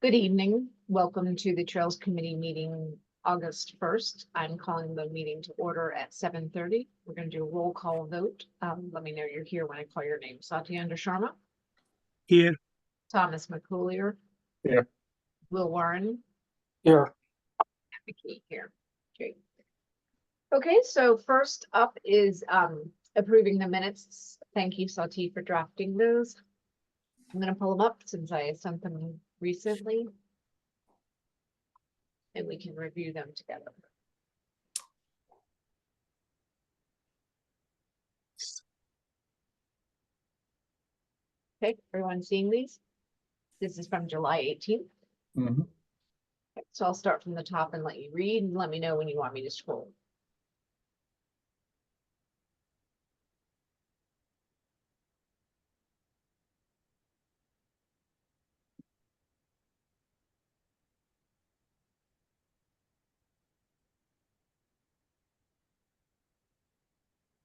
Good evening. Welcome to the Trails Committee meeting August 1st. I'm calling the meeting to order at 7:30. We're going to do a roll call vote. Let me know you're here when I call your name. Satya Sharma, Here. Thomas McCoolier, Here. Will Warren, Here. Vicky here. Okay. Okay, so first up is approving the minutes. Thank you, Satya, for drafting those. I'm going to pull them up since I sent them recently. And we can review them together. Okay, everyone seeing these? This is from July 18th. Mm-hmm. Okay, so I'll start from the top and let you read and let me know when you want me to scroll.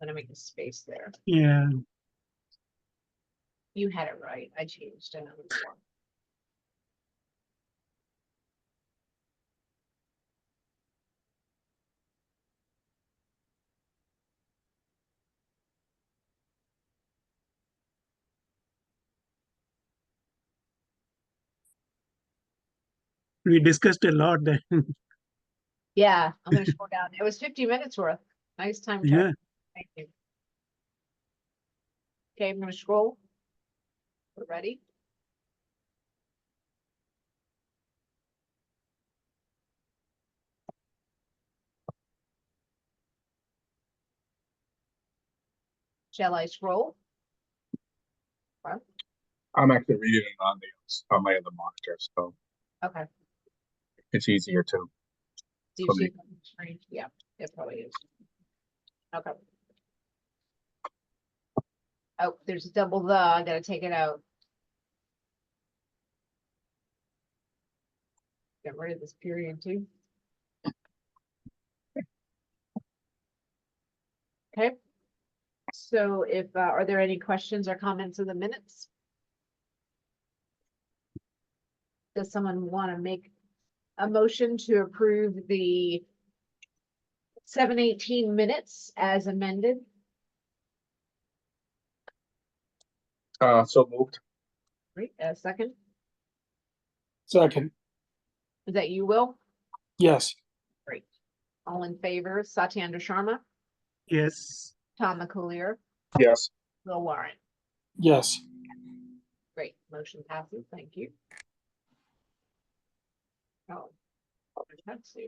I'm gonna make a space there. Yeah. You had it right. I changed another one. We discussed a lot then. Yeah, I'm gonna scroll down. It was 50 minutes worth. Nice time check. Yeah. Thank you. Okay, I'm gonna scroll. We're ready. Shall I scroll? Okay. I'm actually reading it on my other monitor, so Okay. it's easier to. Do you for see me. it on the screen? Yeah, it probably is. Okay. Oh, there's a double the. I gotta take it out. Get rid of this period too. Okay. So if, are there any questions or comments in the minutes? Does someone want to make a motion to approve the 7:18 minutes as amended? So moved. Great, a second. Second. Is that you, Will? Yes. Great. All in favor, Satya Sharma, Yes. Tom McCoolier, Yes. Will Warren. Yes. Great, motion passes. Thank you. Oh, let's see.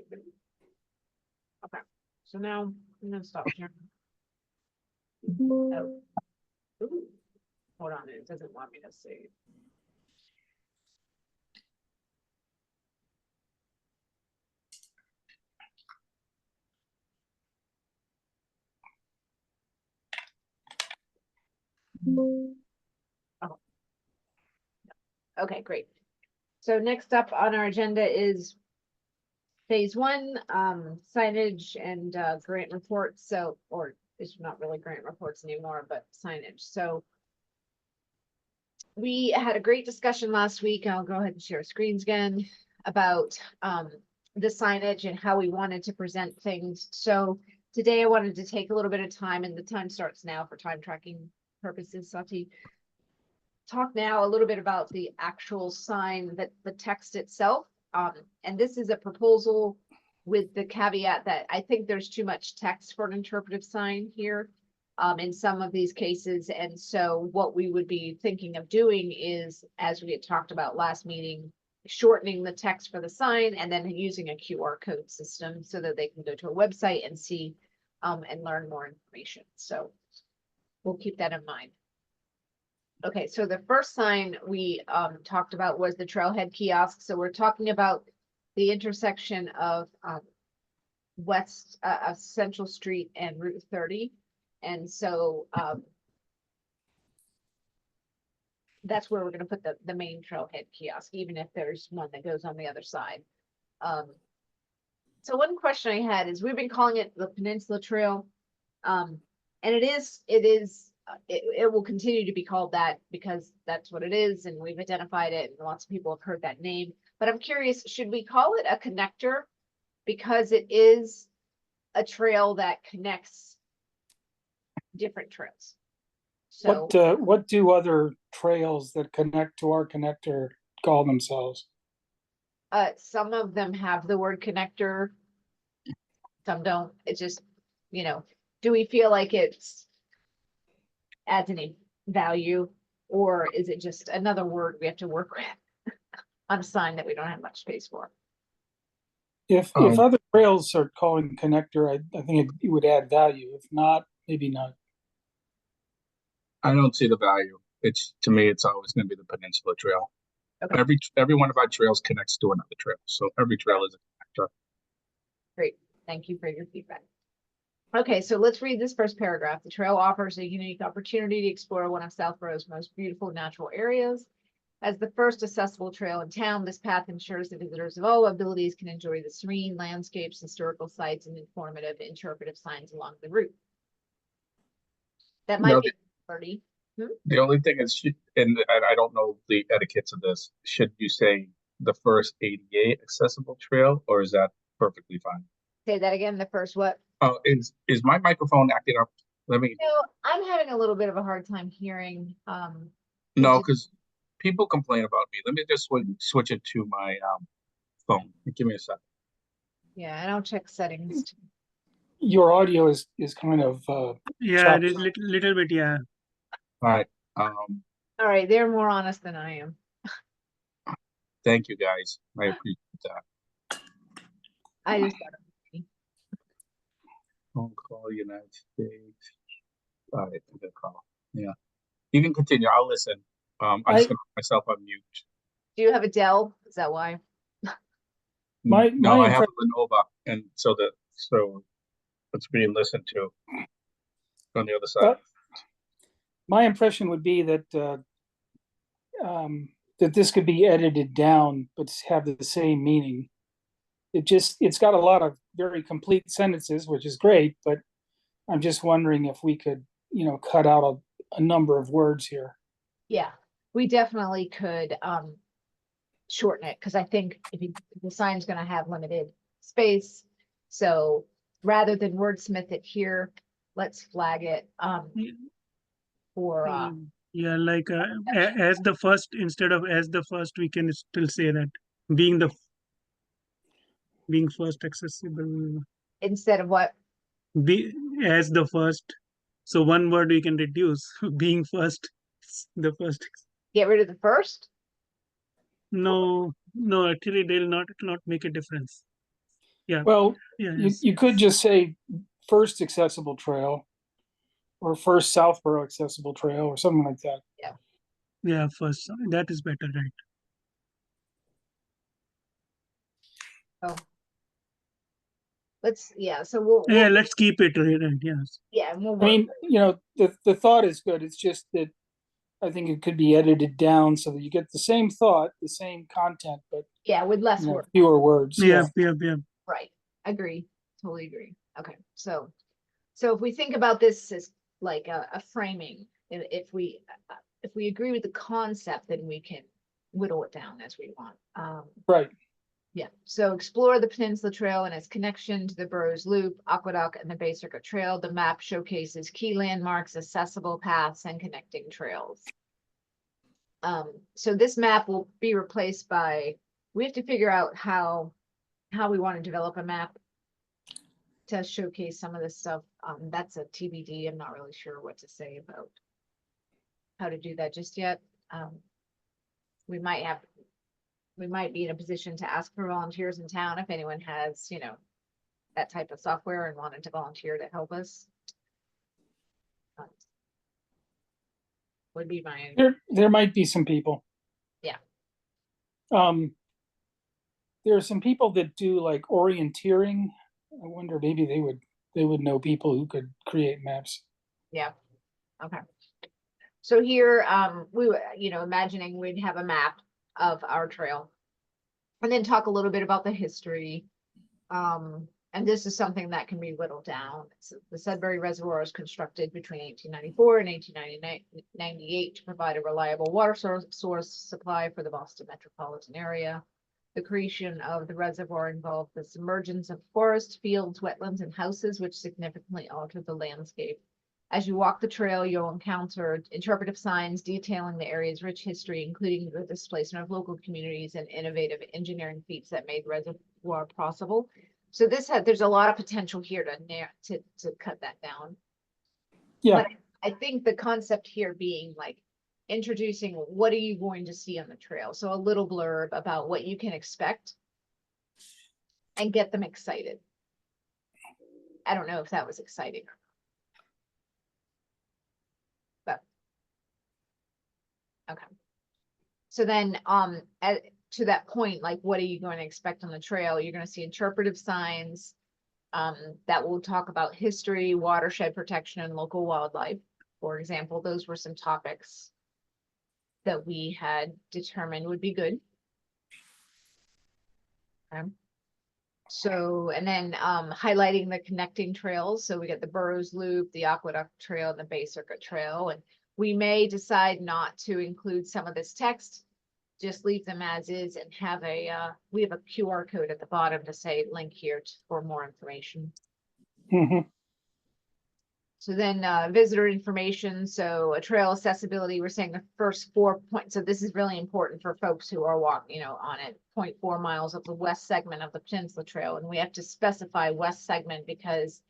Okay, so now I'm gonna stop here. Oh. Ooh. Hold on, it doesn't want me to save. Oh. Okay, great. So next up on our agenda is phase one, signage and grant reports. So, or it's not really grant reports anymore, but signage. So we had a great discussion last week. I'll go ahead and share screens again about the signage and how we wanted to present things. So today I wanted to take a little bit of time, and the time starts now for time tracking purposes, Sati. Talk now a little bit about the actual sign, that the text itself. And this is a proposal with the caveat that I think there's too much text for an interpretive sign here in some of these cases. And so what we would be thinking of doing is, as we had talked about last meeting, shortening the text for the sign and then using a QR code system so that they can go to a website and see and learn more information. So we'll keep that in mind. Okay, so the first sign we talked about was the trailhead kiosk. So we're talking about the intersection of Central Street and Route 30. And so that's where we're going to put the main trailhead kiosk, even if there's one that goes on the other side. So one question I had is, we've been calling it the Peninsula Trail. And it will continue to be called that because that's what it is, and we've identified it, and lots of people have heard that name. But I'm curious, should we call it a connector? Because it is a trail that connects different trails. So, What do other trails that connect to our connector call themselves? some of them have the word connector. Some don't. It's just, do we feel like it's adds any value, or is it just another word we have to work with on a sign that we don't have much space for? If other trails are calling connector, I think it would add value. If not, maybe not. I don't see the value. To me, it's always going to be the Peninsula Trail. Okay. Every one of our trails connects to another trail, so every trail is a connector. Great. Thank you for your feedback. Okay, so let's read this first paragraph. The trail offers a unique opportunity to explore one of Southborough's most beautiful natural areas. As the first accessible trail in town, this path ensures that visitors of all abilities can enjoy the serene landscapes, historical sites, and informative interpretive signs along the route. That might be pretty. The only thing is, and I don't know the etiquettes of this, should you say the first ADA accessible trail, or is that perfectly fine? Say that again, the first what? Oh, is my microphone acting up? Let me, I'm having a little bit of a hard time hearing. no, because people complain about me. Let me just switch it to my phone. Give me a second. Yeah, and I'll check settings too. Your audio is kind of Yeah, it is little bit, yeah. All right. All right, they're more honest than I am. Thank you guys. I appreciate that. I just got Phone call, United States. All right, good call. Yeah. You can continue. I'll listen. I'm just gonna put myself on mute. Do you have a Dell? Is that why? My I have a Lenovo, and so it's being listened to on the other side. my impression would be that that this could be edited down, but have the same meaning. It's got a lot of very complete sentences, which is great, but I'm just wondering if we could, cut out a number of words here. Yeah, we definitely could shorten it, because I think the sign's going to have limited space. So rather than wordsmith it here, let's flag it for Yeah, like as the first, instead of as the first, we can still say that being first accessible. instead of what? Be as the first. So one word we can reduce. Being first, the first. Get rid of the first? No, actually they'll not make a difference. Yeah. Well, Yes. you could just say first accessible trail, or first Southborough accessible trail, or something like that. Yeah, first. That is better, right? Oh. So we'll Yeah, let's keep it right. Yes. yeah, and we'll I mean, work. the thought is good. It's just that I think it could be edited down so that you get the same thought, the same content, but Yeah, with less work. fewer words. Yeah. Right. Agree. Totally agree. Okay. So if we think about this as like a framing, if we agree with the concept, then we can whittle it down as we want. Right. Yeah. So explore the Peninsula Trail and its connection to the Burroughs Loop, Aqueduct, and the Bay Circuit Trail. The map showcases key landmarks, accessible paths, and connecting trails. So this map will be replaced by, we have to figure out how we want to develop a map to showcase some of this stuff. That's a TBD. I'm not really sure what to say about how to do that just yet. We might be in a position to ask for volunteers in town if anyone has, that type of software and wanted to volunteer to help us. Would be my There might be some people. Yeah. There are some people that do like orienteering. I wonder, maybe they would know people who could create maps. Yeah. Okay. So here, we were, imagining we'd have a map of our trail, and then talk a little bit about the history. And this is something that can be whittled down. So the Sudbury Reservoir was constructed between 1894 and 1898 to provide a reliable water source supply for the Boston metropolitan area. The creation of the reservoir involved the submergence of forests, fields, wetlands, and houses, which significantly altered the landscape. As you walk the trail, you'll encounter interpretive signs detailing the area's rich history, including the displacement of local communities and innovative engineering feats that made reservoir possible. So there's a lot of potential here to cut that down. Yeah. But I think the concept here being like introducing what are you going to see on the trail? So a little blurb about what you can expect and get them excited. I don't know if that was exciting or not. But okay. So then to that point, like what are you going to expect on the trail? You're going to see interpretive signs that will talk about history, watershed protection, and local wildlife. For example, those were some topics that we had determined would be good. Okay. So, and then highlighting the connecting trails. So we got the Burrows Loop, the Aqueduct Trail, and the Bay Circuit Trail. And we may decide not to include some of this text, just leave them as is and have we have a QR code at the bottom to say link here for more information. Mhm. So then visitor information, so a trail accessibility, we're saying the first 4 points. So this is really important for folks who are walking, on it, 0.4 miles of the west segment of the Peninsula Trail. And we have to specify west segment because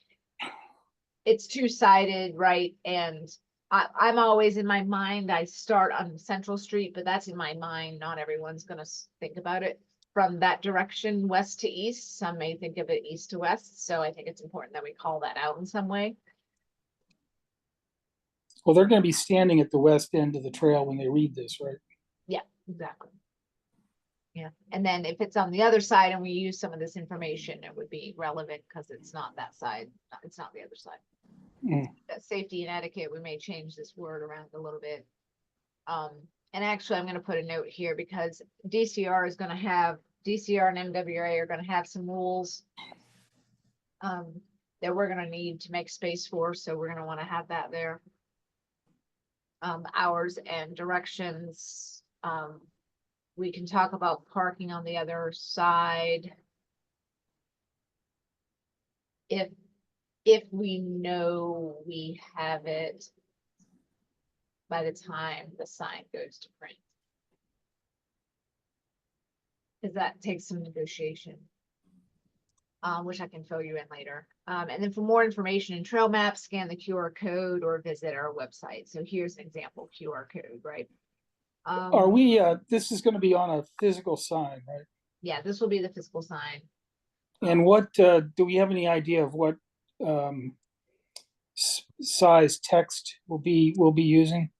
it's two-sided, right? And I'm always in my mind, I start on Central Street, but that's in my mind. Not everyone's going to think about it from that direction, west to east. Some may think of it east to west. So I think it's important that we call that out in some way. Well, they're going to be standing at the west end of the trail when they read this, right? Yeah, exactly. Yeah, and then if it's on the other side and we use some of this information, it would be relevant because it's not that side, it's not the other side. Mm. Safety and etiquette, we may change this word around a little bit. And actually, I'm going to put a note here because DCR and MWA are going to have some rules that we're going to need to make space for. So we're going to want to have that there. Hours and directions. We can talk about parking on the other side. If we know we have it by the time the sign goes to print. Because that takes some negotiation, which I can fill you in later. And then for more information and trail maps, scan the QR code or visit our website. So here's an example QR code, right? Are we, this is going to be on a physical sign, right? Yeah, this will be the physical sign. And what, do we have any idea of what size text we'll be using?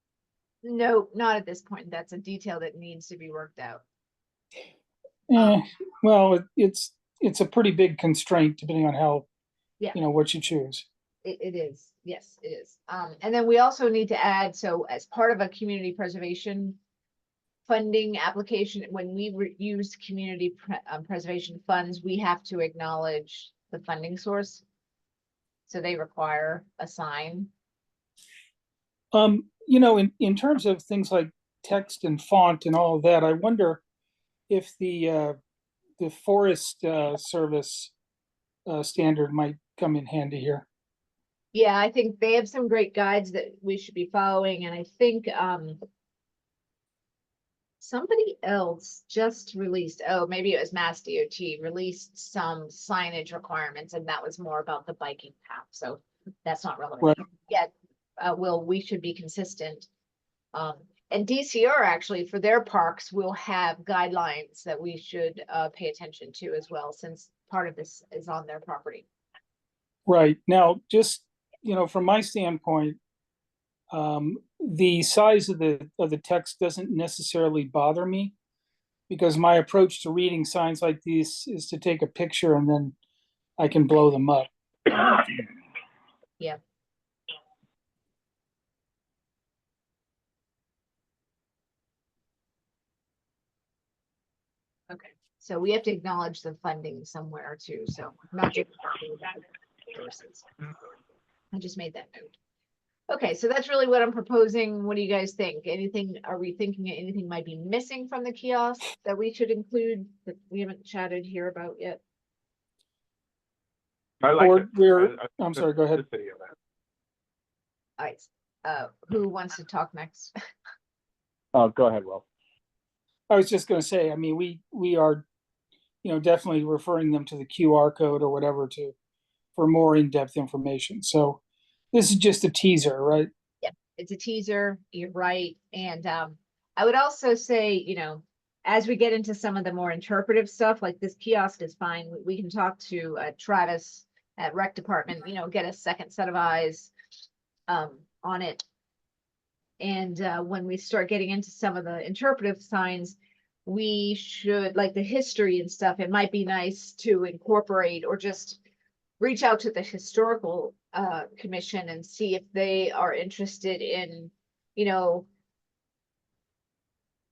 No, not at this point. That's a detail that needs to be worked out. Well, it's a pretty big constraint depending on how, Yeah. What you choose. It is. Yes, it is. And then we also need to add, so as part of a community preservation funding application, when we use community preservation funds, we have to acknowledge the funding source. So they require a sign. In terms of things like text and font and all of that, I wonder if the Forest Service standard might come in handy here. Yeah, I think they have some great guides that we should be following. And I think somebody else just released, maybe it was Mass DOT, released some signage requirements, and that was more about the biking path. So that's not relevant Right. yet. We should be consistent. And DCR actually, for their parks, will have guidelines that we should pay attention to as well, since part of this is on their property. Right. Now, just, from my standpoint, the size of the text doesn't necessarily bother me, because my approach to reading signs like these is to take a picture and then I can blow them up. Yeah. Okay, so we have to acknowledge the funding somewhere too, so not just sources. I just made that note. Okay, so that's really what I'm proposing. What do you guys think? Anything, are we thinking anything might be missing from the kiosk that we should include that we haven't chatted here about yet? I like Or it. we're, I- I'm sorry, go ahead. simplicity of it. All right, who wants to talk next? Oh, go ahead, Will. I was just gonna say, I mean, we are, definitely referring them to the QR code or whatever for more in-depth information. So this is just a teaser, right? It's a teaser, you're right. And I would also say, as we get into some of the more interpretive stuff, like this kiosk is fine. We can talk to Travis at Rec Department, get a second set of eyes on it. And when we start getting into some of the interpretive signs, we should, like the history and stuff, it might be nice to incorporate or just reach out to the historical commission and see if they are interested in,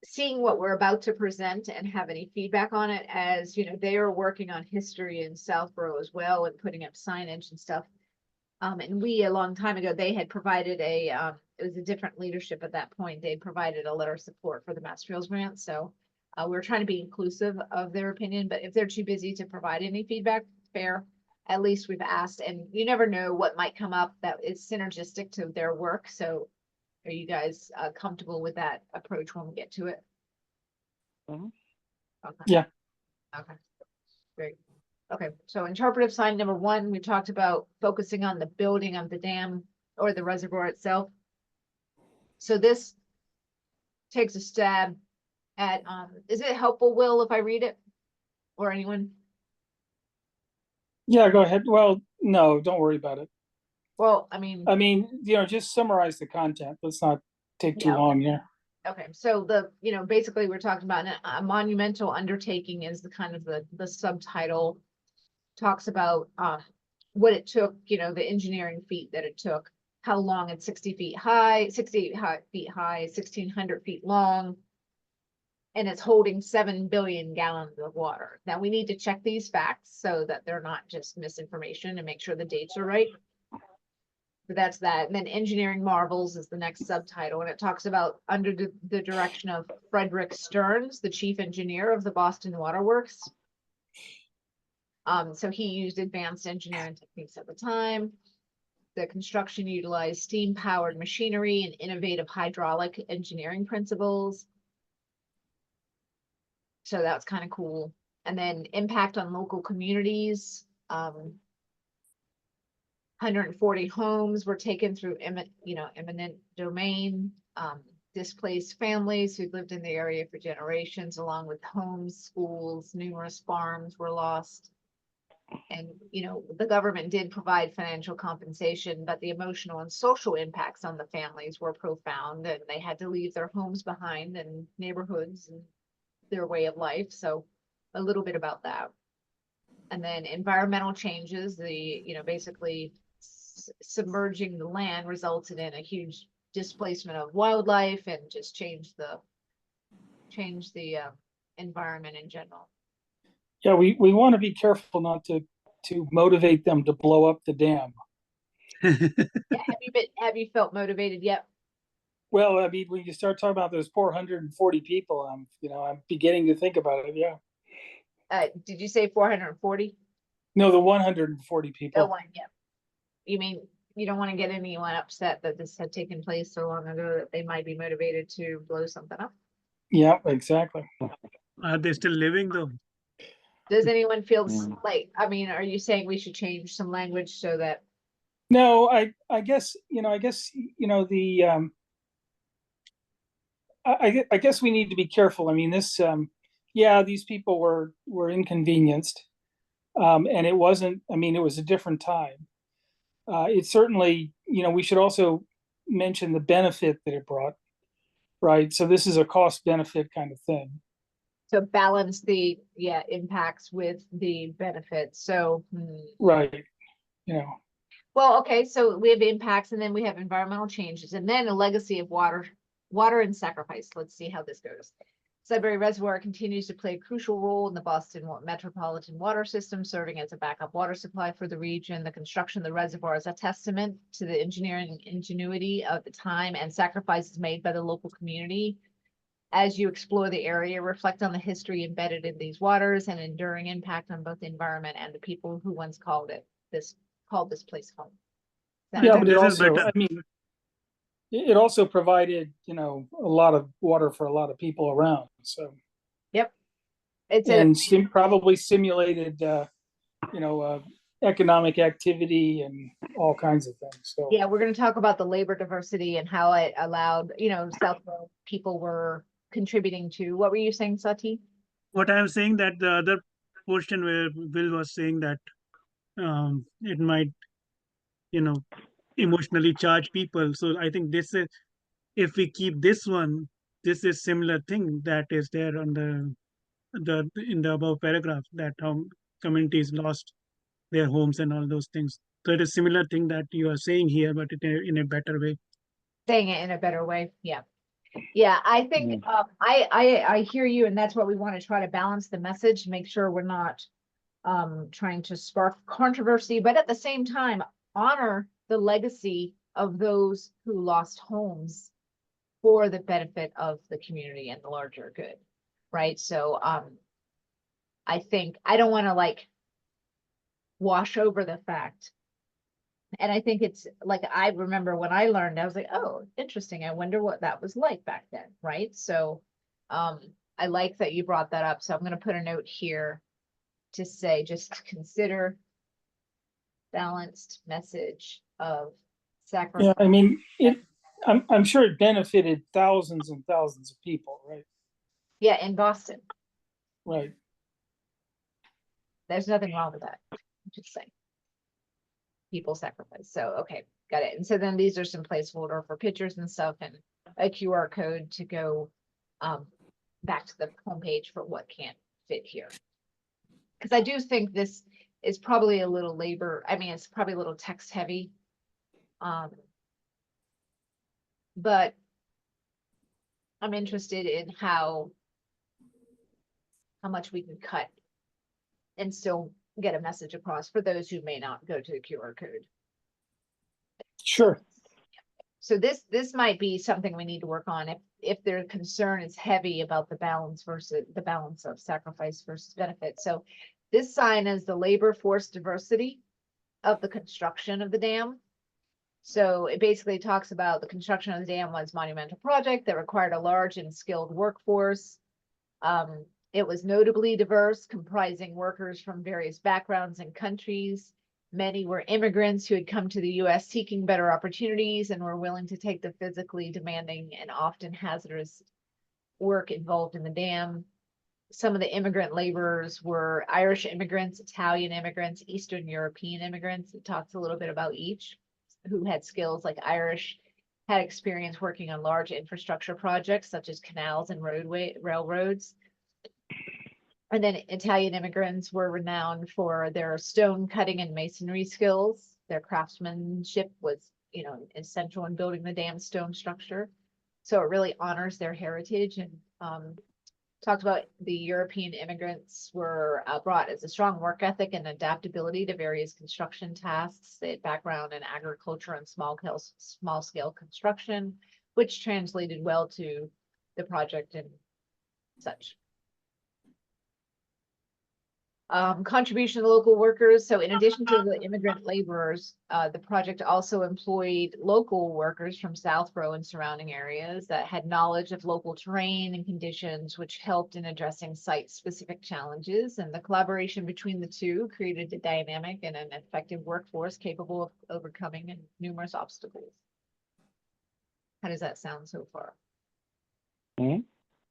seeing what we're about to present and have any feedback on it, as they are working on history in Southborough as well and putting up signage and stuff. And we, a long time ago, they had provided it was a different leadership at that point. They provided a letter of support for the Mass Trails grant. So we're trying to be inclusive of their opinion, but if they're too busy to provide any feedback, fair. At least we've asked, and you never know what might come up that is synergistic to their work. So are you guys comfortable with that approach when we get to it? Mhm. Okay. Yeah. Okay, great. Okay, so interpretive sign number 1, we talked about focusing on the building of the dam or the reservoir itself. So this takes a stab at, is it helpful, Will, if I read it? Or anyone? Yeah, go ahead. Well, no, don't worry about it. Well, I mean, Just summarize the content. Let's not take too Yeah, okay. long here. okay, so basically we're talking about a monumental undertaking is the kind of the subtitle. Talks about what it took, the engineering feat that it took, how long it's 68 feet high, 1,600 feet long. And it's holding 7 billion gallons of water. Now we need to check these facts so that they're not just misinformation and make sure the dates are right. But that's that. And then engineering marvels is the next subtitle. And it talks about under the direction of Frederick Stearns, the chief engineer of the Boston Water Works. So he used advanced engineering techniques at the time. The construction utilized steam-powered machinery and innovative hydraulic engineering principles. So that's kind of cool. And then impact on local communities. 140 homes were taken through eminent domain. Displaced families who lived in the area for generations, along with homes, schools, numerous farms were lost. And, the government did provide financial compensation, but the emotional and social impacts on the families were profound, and they had to leave their homes behind and neighborhoods and their way of life. So a little bit about that. And then environmental changes, basically submerging the land resulted in a huge displacement of wildlife and just changed the environment in general. Yeah, we want to be careful not to motivate them to blow up the dam. Yeah, have you felt motivated yet? Well, I mean, when you start talking about those 440 people, I'm beginning to think about it. Yeah. Did you say 440? No, the 140 people. Oh, one, yeah. You mean you don't want to get anyone upset that this had taken place so long ago that they might be motivated to blow something up? Yeah, exactly. Are they still living though? Does anyone feel like, are you saying we should change some language so that? No, I guess I guess we need to be careful. I mean, these people were inconvenienced, and it wasn't. I mean, it was a different time. It certainly, we should also mention the benefit that it brought, right? So this is a cost benefit kind of thing. So balance the impacts with the benefits. So right, Well, okay, so we have impacts, and then we have environmental changes, and then a legacy of water and sacrifice. Let's see how this goes. Sudbury Reservoir continues to play a crucial role in the Boston metropolitan water system, serving as a backup water supply for the region. The construction of the reservoir is a testament to the engineering ingenuity of the time and sacrifices made by the local community. As you explore the area, reflect on the history embedded in these waters and enduring impact on both the environment and the people who once called this place home. I Yeah, think but it this is also, better. I mean, it also provided, a lot of water for a lot of people around, so. It's And probably simulated, economic activity and all kinds of things, so. yeah, we're going to talk about the labor diversity and how it allowed, Southborough people were contributing to. What were you saying, Sati? What I'm saying that the other portion where Will was saying that it might, emotionally charge people. So I think this is, if we keep this one, this is similar thing that is there on the in the above paragraph, that how communities lost their homes and all those things. So it is similar thing that you are saying here, but in a better way. Saying it in a better way. Yeah, I think I hear you, and that's what we want to try to balance the message, make sure we're not trying to spark controversy, but at the same time honor the legacy of those who lost homes for the benefit of the community and the larger good, right? So I think I don't want to wash over the fact. And I think it's like, I remember when I learned, I was like, oh, interesting. I wonder what that was like back then, right? So I like that you brought that up. So I'm going to put a note here to say, just consider balanced message of sacrifice. Yeah, I mean, I'm sure it benefited thousands and thousands of people, right? Yeah, in Boston, Right. there's nothing wrong with that. I'm just saying. People sacrifice. So, okay, got it. And so then these are some placeholder for pictures and stuff and a QR code to go back to the homepage for what can't fit here. Because I do think this is probably a little it's probably a little text heavy. But I'm interested in how much we can cut and still get a message across for those who may not go to the QR code. Sure. So this might be something we need to work on if their concern is heavy about the balance of sacrifice versus benefit. So this sign is the labor force diversity of the construction of the dam. So it basically talks about the construction of the dam was a monumental project that required a large and skilled workforce. It was notably diverse, comprising workers from various backgrounds and countries. Many were immigrants who had come to the US seeking better opportunities and were willing to take the physically demanding and often hazardous work involved in the dam. Some of the immigrant laborers were Irish immigrants, Italian immigrants, Eastern European immigrants. It talks a little bit about each who had skills. Like Irish had experience working on large infrastructure projects such as canals and railroads. And then Italian immigrants were renowned for their stone cutting and masonry skills. Their craftsmanship was, essential in building the dam stone structure. So it really honors their heritage, and talked about the European immigrants were brought as a strong work ethic and adaptability to various construction tasks. They had background in agriculture and small scale construction, which translated well to the project and such. Contribution to local workers. So in addition to the immigrant laborers, the project also employed local workers from Southborough and surrounding areas that had knowledge of local terrain and conditions, which helped in addressing site-specific challenges. And the collaboration between the two created a dynamic and an effective workforce capable of overcoming numerous obstacles. How does that sound so far? Mm-hmm.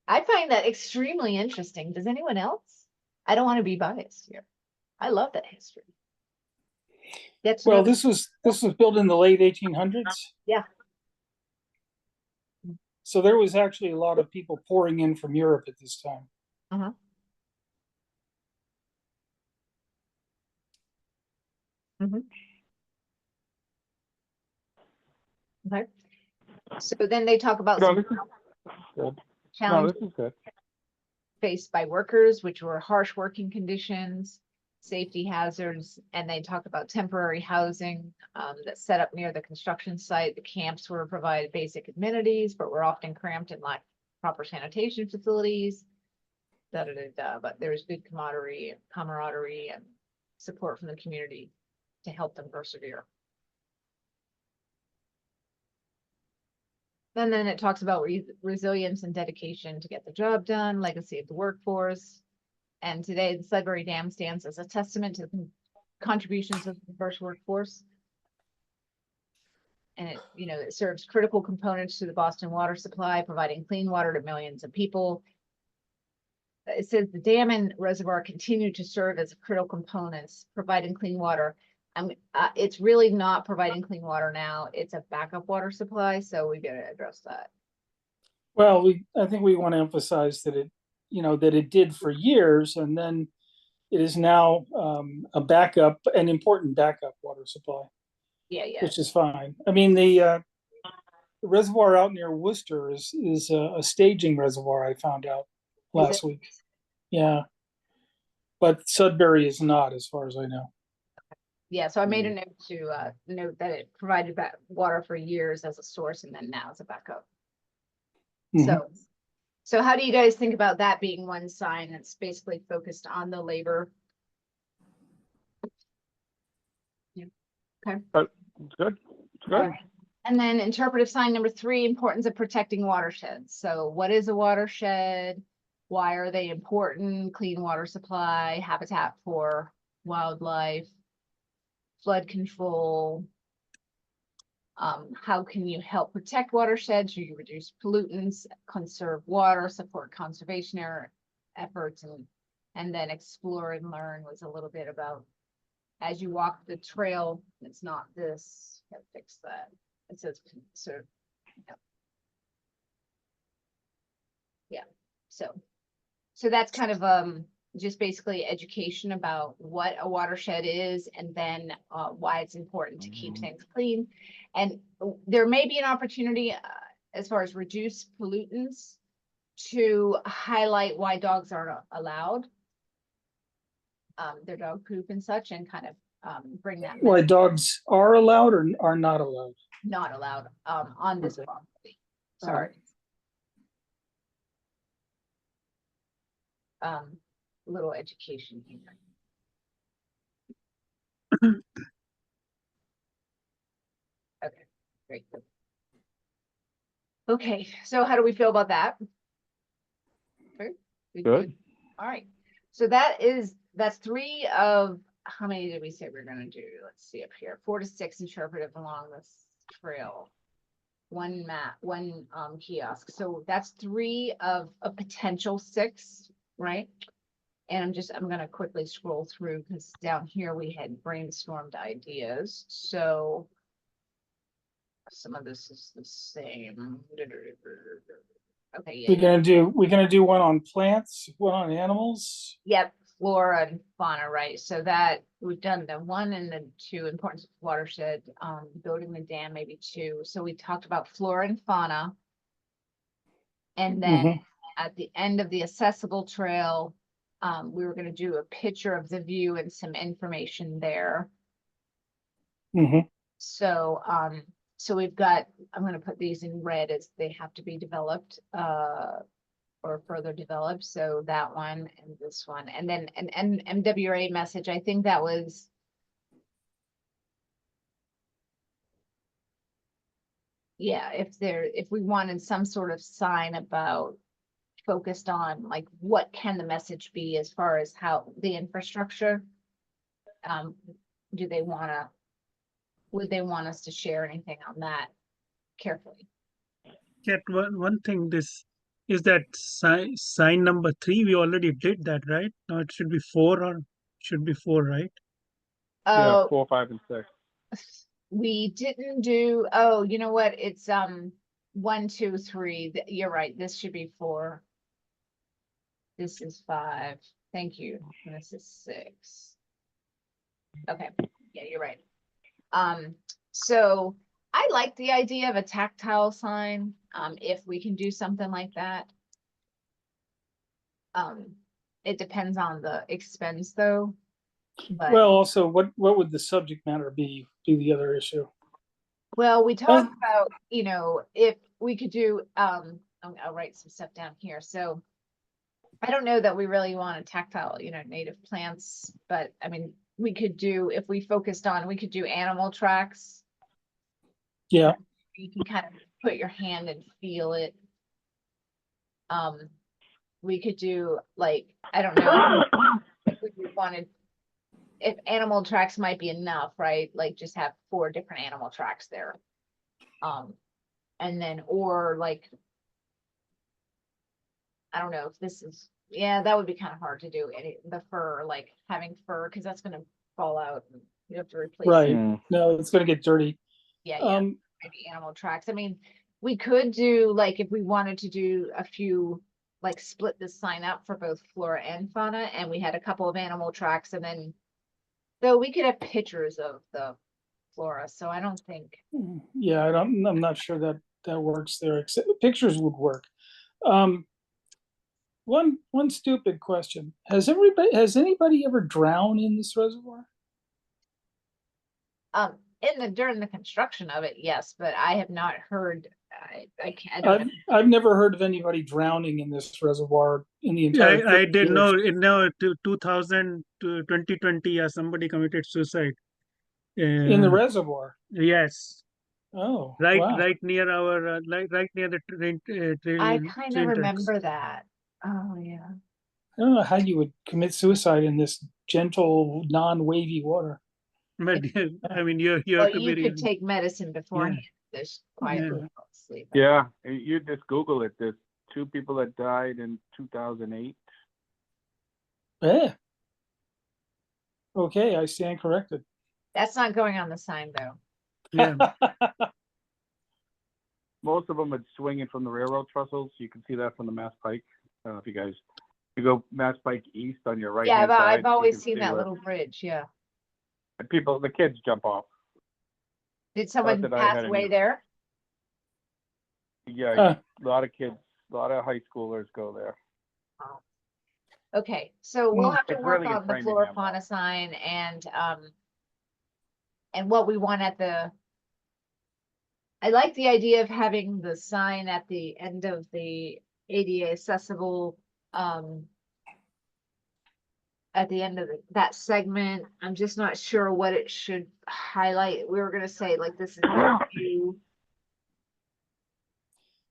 I find that extremely interesting. Does anyone else? I don't want to be biased here. I love that history. Well, this was built in the late 1800s. Yeah. So there was actually a lot of people pouring in from Europe at this time. Uh-huh. Mm-hmm. Okay. So then they talk about No, this is good. No, this is good. faced by workers, which were harsh working conditions, safety hazards, and they talked about temporary housing that's set up near the construction site. The camps were provided basic amenities, but were often cramped and lacked proper sanitation facilities. But there was good camaraderie and support from the community to help them persevere. And then it talks about resilience and dedication to get the job done, legacy of the workforce. And today, the Sudbury Dam stands as a testament to the contributions of the diverse workforce. And it, it serves critical components to the Boston water supply, providing clean water to millions of people. It says the dam and reservoir continue to serve as critical components, providing clean water. It's really not providing clean water now. It's a backup water supply, so we got to address that. Well, I think we want to emphasize that it did for years, and then it is now an important backup water supply. Yeah. Which is fine. I mean, the reservoir out near Worcester is a staging reservoir, I found out last week. Yeah. But Sudbury is not, as far as I know. Yeah, so I made a note to note that it provided water for years as a source, and then now as a backup. Mhm. So how do you guys think about that being one sign that's basically focused on the labor? Yeah. Okay. Good. All right. And then interpretive sign number 3, importance of protecting watersheds. So what is a watershed? Why are they important? Clean water supply, habitat for wildlife, flood control. How can you help protect watersheds? You reduce pollutants, conserve water, support conservation efforts, and then explore and learn was a little bit about as you walk the trail. It's not this. Gotta fix that. It says conserve. Yeah. So that's kind of just basically education about what a watershed is, and then why it's important to keep things clean. And there may be an opportunity as far as reduce pollutants to highlight why dogs aren't allowed, their dog poop and such, and kind of bring that Why message. dogs are allowed or are not allowed? Not allowed on this Okay. property. Sorry. Little education here. Okay, great. Okay, so how do we feel about that? Good. All right, so that's 3 of, how many did we say we're gonna do? Let's see up here, 4 to 6 interpretive along this trail. 1 map, 1 kiosk. So that's 3 of a potential 6, right? And I'm gonna quickly scroll through because down here we had brainstormed ideas. So some of this is the same. Okay, yeah. We're gonna do one on plants, one on animals. Yep, flora and fauna, right? So that we've done the 1 and the 2, importance of watershed, building the dam, maybe 2. So we talked about flora and fauna. And then at the end of the accessible trail, we were going to do a picture of the view and some information there. So, so we've got, I'm going to put these in red as they have to be developed, or further developed. So that one and this one, and then an MWA message. I think that was, yeah, if we wanted some sort of sign about focused on like what can the message be as far as how the infrastructure, would they want us to share anything on that carefully? Cat, one thing, this is that sign number 3, we already did that, right? Now it should be 4, or should be 4, right? Yeah, Oh, 4, 5, and 6. we didn't do, oh, you know what? It's 1, 2, 3. You're right. This should be 4. This is 5. Thank you. And this is 6. Okay. Yeah, you're right. So I like the idea of a tactile sign, if we can do something like that. It depends on the expense though. But, Well, also, what would the subject matter be the other issue? well, we talked about, you know, if we could do, I'll write some stuff down here, so. I don't know that we really want a tactile, you know, native plants, but I mean, we could do, if we focused on, we could do animal tracks. Yeah, You can kind of put your hand and feel it. We could do like, I don't know, if we wanted, if animal tracks might be enough, right? Like just have 4 different animal tracks there. And then, or like, I don't know if this is, yeah, that would be kind of hard to do. The fur, like having fur, because that's gonna fall out. And you have to replace right. it. No, it's gonna get dirty. Yeah, Um, maybe animal tracks. I mean, we could do like if we wanted to do a few, like split this sign up for both flora and fauna, and we had a couple of animal tracks, and then though we could have pictures of the flora. So I don't think. yeah, I'm not sure that works there. Except pictures would work. One stupid question: has anybody ever drowned in this reservoir? During the construction of it, yes, but I have not heard. I can't. I don't know. I've never heard of anybody drowning in this reservoir in the entire. I did 50 know years. in now 2000 to 2020, yeah, somebody committed suicide. In the reservoir. Yes, Oh, right, wow. right near our, right near the train, I train, kind of train tracks. remember that. Oh yeah. I don't know how you would commit suicide in this gentle, non-wavy water. But I mean, you Well, have to you be could really, take medicine beforehand. There's quiet Yeah. sleep. Yeah, you just Google it. There's 2 people that died in 2008. Yeah. Okay, I stand corrected. That's not going on the sign though. yeah. Most of them are swinging from the railroad trestles. You can see that from the Mass Pike. I don't know if you guys, you go Mass Pike east on your right Yeah, hand side. I've always you can seen see that where little bridge. Yeah. the kids jump off. Did someone that I pass had away any- there? Yeah, a lot of kids, a lot of high schoolers go there. Okay, so we'll have to It's work really in on the flora Framingham. fauna sign and what we want at the. I like the idea of having the sign at the end of the ADA accessible, at the end of that segment. I'm just not sure what it should highlight. We were gonna say like this is the view.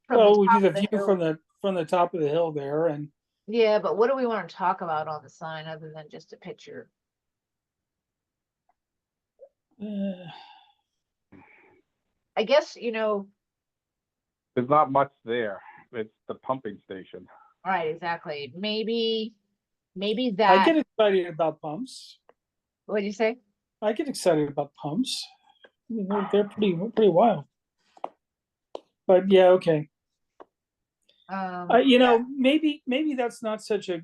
From the Well, we do top the of the view hill. from the top of the hill there, and Yeah, but what do we want to talk about on the sign other than just a picture? I guess, you know, There's not much there. It's the pumping station. right, exactly. Maybe I that, get excited about pumps. what'd you say? I get excited about pumps. You know, they're pretty wild. But yeah, okay. You know, maybe that's not such a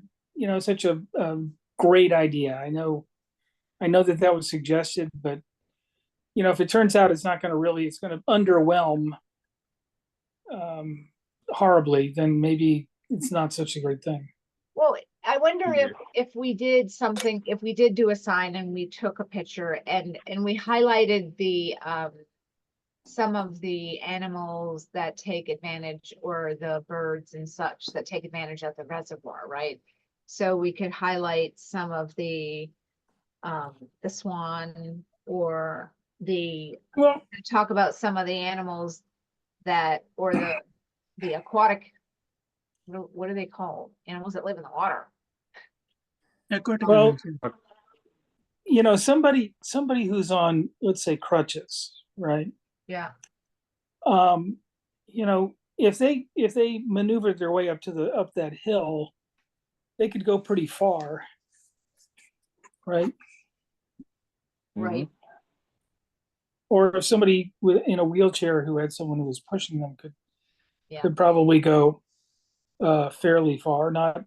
great idea. I know that was suggested, but you know, if it turns out it's not going to really, it's going to underwhelm horribly, then maybe it's not such a great thing. Well, I wonder if we did something, if we did do a sign and we took a picture and we highlighted the some of the animals that take advantage, or the birds and such that take advantage of the reservoir, right? So we could highlight some of the swan, or Well, talk about some of the animals that, or the aquatic, what are they called? Animals that live in the water. Aquatic well, animals, yeah. you know, somebody who's on, let's say, crutches, right? Yeah. You know, if they maneuvered their way up that hill, they could go pretty far, right? Right. Or if somebody in a wheelchair who had someone who was pushing them Yeah. could probably go fairly far, not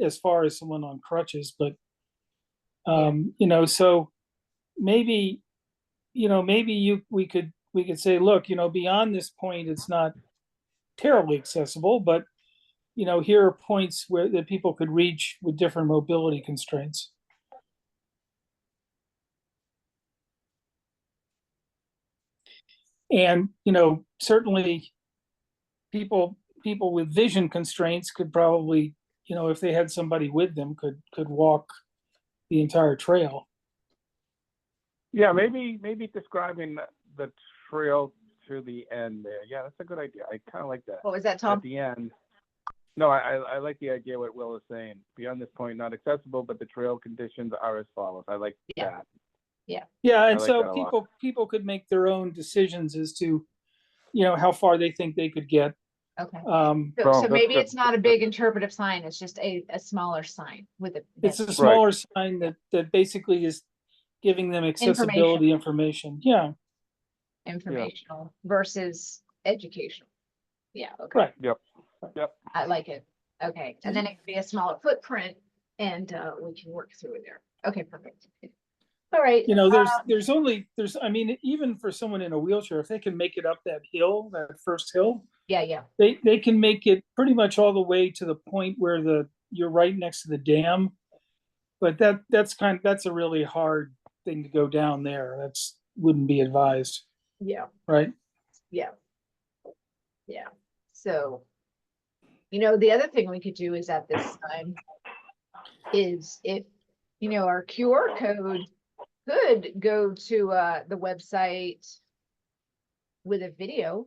as far as someone on crutches, but you know, so maybe, you know, we could say, look, you know, beyond this point, it's not terribly accessible, but here are points where that people could reach with different mobility constraints. And, certainly people with vision constraints could probably, if they had somebody with them, could walk the entire trail. Yeah, maybe describing the trail to the end there. Yeah, that's a good idea. I kind of like that. What was that, Tom? At the end. No, I like the idea what Will is saying. Beyond this point, not accessible, but the trail conditions are as follows. I like that. Yeah, I and like so that a lot. people could make their own decisions as to, how far they think they could get. Okay. Um, So Well, that's maybe good. it's not a big interpretive sign, it's just a smaller sign with a. it's a that's smaller sign that basically is giving them accessibility information. Yeah, informational versus educational. Yeah, okay. right. Yep. I like it. Okay, and then it could be a smaller footprint and we can work through it there. Okay, perfect. All right. I mean, even for someone in a wheelchair, if they can make it up that first hill, Yeah. they can make it pretty much all the way to the point where you're right next to the dam. But that's a really hard thing to go down there. That's wouldn't be advised, Yeah. right? Yeah. So, the other thing we could do is at this time is if, our QR code could go to the website with a video.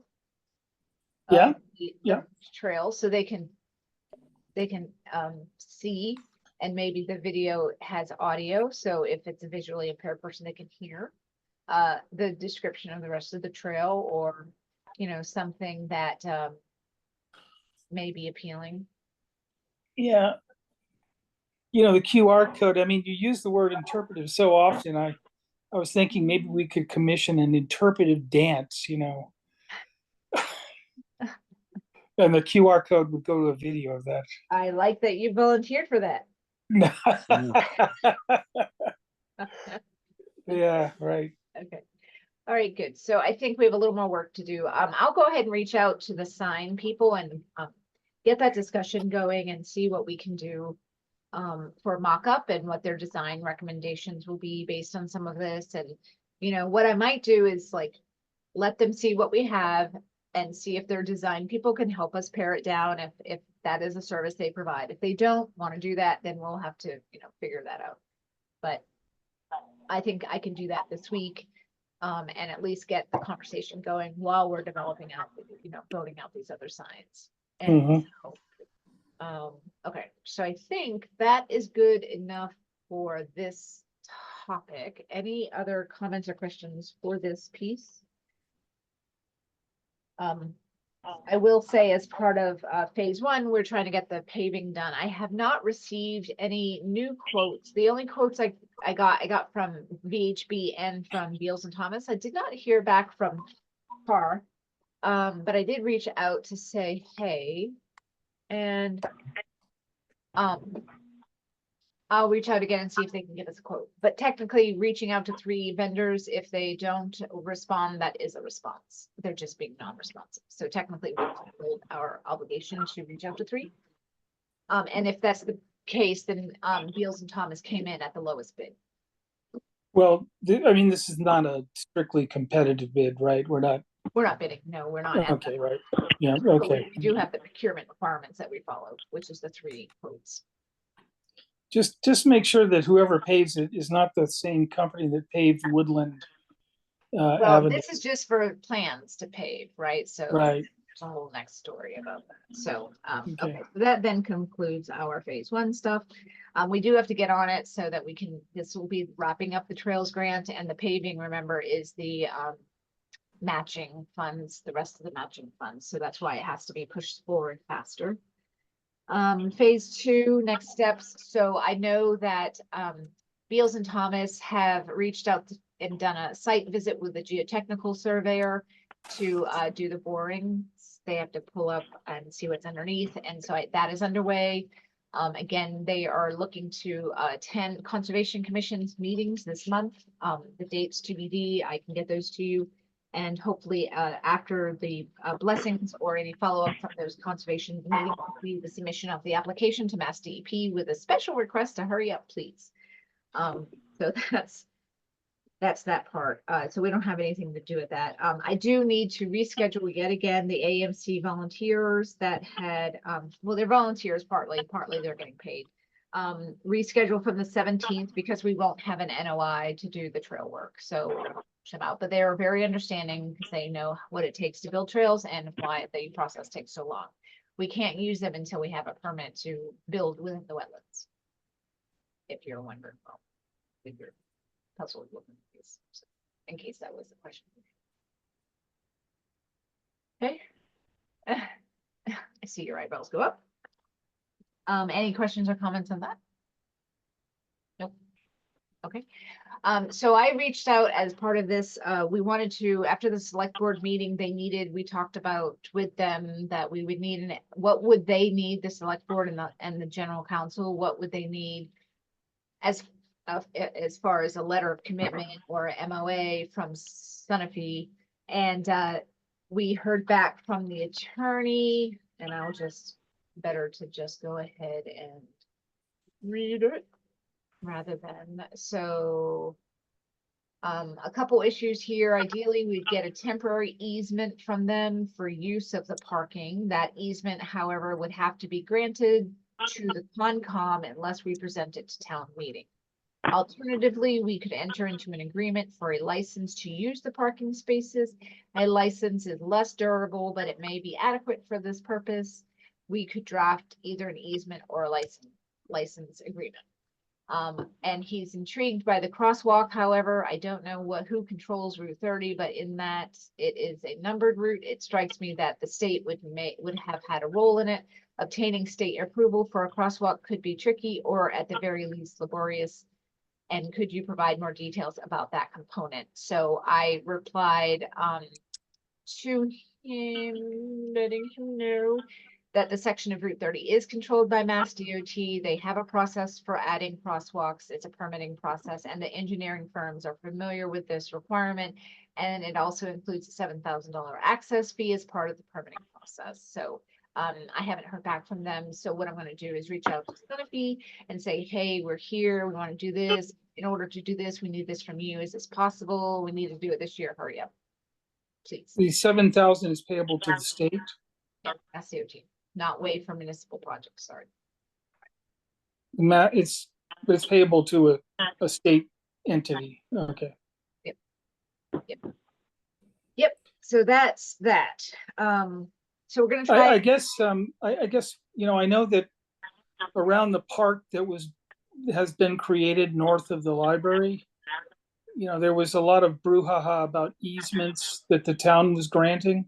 Yeah, of the yeah. trail, so they can see, and maybe the video has audio, so if it's a visually impaired person, they can hear the description of the rest of the trail, or something that may be appealing. Yeah. The QR code, I mean, you use the word interpretive so often. I was thinking maybe we could commission an interpretive dance, and the QR code would go to a video of that. I like that you volunteered for that. Yeah, right. Okay. All right, good. So I think we have a little more work to do. I'll go ahead and reach out to the sign people and get that discussion going and see what we can do for mock-up and what their design recommendations will be based on some of this. And, what I might do is let them see what we have and see if their design people can help us pare it down if that is a service they provide. If they don't want to do that, then we'll have to, figure that out. But I think I can do that this week. And at least get the conversation going while we're developing out, building out these other signs. And okay, so I think that is good enough for this topic. Any other comments or questions for this piece? I will say, as part of phase one, we're trying to get the paving done. I have not received any new quotes. The only quotes I got from VHB and from Beals and Thomas. I did not hear back from Carr, but I did reach out to say hey, and I'll reach out again and see if they can give us a quote. But technically, reaching out to 3 vendors, if they don't respond, that is a response. They're just being non-responsive. So technically, we fulfilled our obligation to reach out to 3. And if that's the case, then Beals and Thomas came in at the lowest bid. Well, I mean, this is not a strictly competitive bid, right? We're not bidding. No, we're not. Okay, right. Yeah, But okay. we do have the procurement requirements that we follow, which is the 3 quotes. Just make sure that whoever pays it is not the same company that paved Woodland Well, Avenue. this is just for plans to pave, right? So Right. there's a whole next story about that. So, Okay. okay, so that then concludes our phase 1 stuff. We do have to get on it so that this will be wrapping up the trails grant, and the paving, remember, is the matching funds, the rest of the matching funds. So that's why it has to be pushed forward faster. Phase 2, next steps. So I know that Beals and Thomas have reached out and done a site visit with the geotechnical surveyor to do the borings. They have to pull up and see what's underneath. And so that is underway. Again, they are looking to attend Conservation Commission's meetings this month. The dates TBD, I can get those to you. And hopefully, after the blessings or any follow-up from those conservation meetings, the submission of the application to Mass DEP with a special request to hurry up, please. So that's that part. So we don't have anything to do with that. I do need to reschedule yet again the AMC volunteers that had, well, they're volunteers partly they're getting paid. Reschedule from the 17th because we won't have an NOI to do the trail work. So them out, but they are very understanding because they know what it takes to build trails and why the process takes so long. We can't use them until we have a permit to build within the wetlands. If you're wondering, well, if you're puzzled with this, so, in case that was the question. Okay. I see your eyebrows go up. Any questions or comments on that? Nope. Okay. So I reached out as part of this. We wanted to, after the select board meeting, we talked about with them that we would need, what would they need, the select board and the general council, what would they need as far as a letter of commitment or MOA from Sunapee. And we heard back from the attorney, and I'll just better to just go ahead and read it rather than, so a couple issues here. Ideally, we'd get a temporary easement from them for use of the parking. That easement, however, would have to be granted to the Concom unless we present it to town meeting. Alternatively, we could enter into an agreement for a license to use the parking spaces. A license is less durable, but it may be adequate for this purpose. We could draft either an easement or a license agreement. And he's intrigued by the crosswalk. However, I don't know who controls Route 30, but in that it is a numbered route. It strikes me that the state would have had a role in it. Obtaining state approval for a crosswalk could be tricky, or at the very least laborious. And could you provide more details about that component? So I replied to him, letting him know that the section of Route 30 is controlled by Mass DOT. They have a process for adding crosswalks. It's a permitting process, and the engineering firms are familiar with this requirement. And it also includes a $7,000 access fee as part of the permitting process. So I haven't heard back from them. So what I'm going to do is reach out to Sunapee and say, hey, we're here. We want to do this. In order to do this, we need this from you. Is this possible? We need to do it this year. Hurry up, please. The 7,000 is payable to the state. Yeah, Mass DOT, not wait for municipal projects. Sorry. It's payable to a state entity. Okay. Yep. So that's that. So we're gonna try. I guess I know that around the park that has been created north of the library, there was a lot of brouhaha about easements that the town was granting.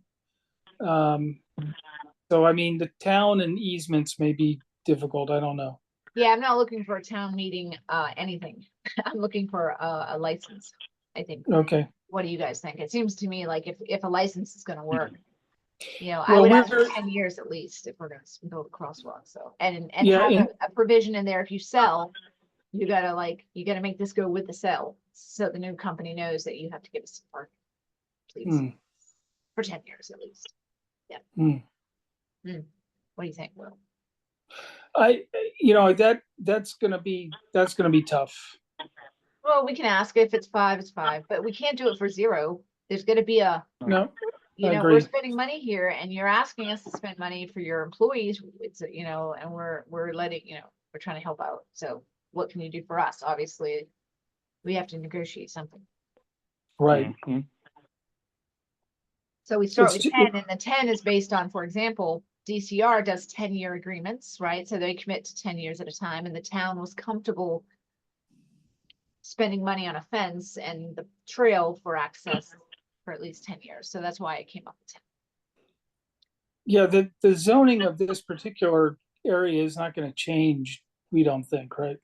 So I mean, the town and easements may be difficult. I don't know. Yeah, I'm not looking for a town meeting, anything. I'm looking for a license, I think. Okay. What do you guys think? It seems to me like if a license is gonna work, I Well, would ask for 10 years at least if we're gonna build a crosswalk. So, and Yeah, have a provision in there. If you sell, you gotta make this go with the sell. So the new company knows that you have to give us some parking, please, for 10 years at least. Yeah. What do you think, Will? That's gonna be tough. Well, we can ask if it's 5, it's 5, but we can't do it for 0. There's gonna be No, I we're agree. spending money here and you're asking us to spend money for your employees. It's, and we're letting, we're trying to help out. So what can you do for us? Obviously, we have to negotiate something. Right. So we start It's with 10, and the 10 is based on, for example, DCR does 10-year agreements, right? So they commit to 10 years at a time, and the town was comfortable spending money on a fence and the trail for access for at least 10 years. So that's why it came up with 10. Yeah, the zoning of this particular area is not going to change, we don't think, right?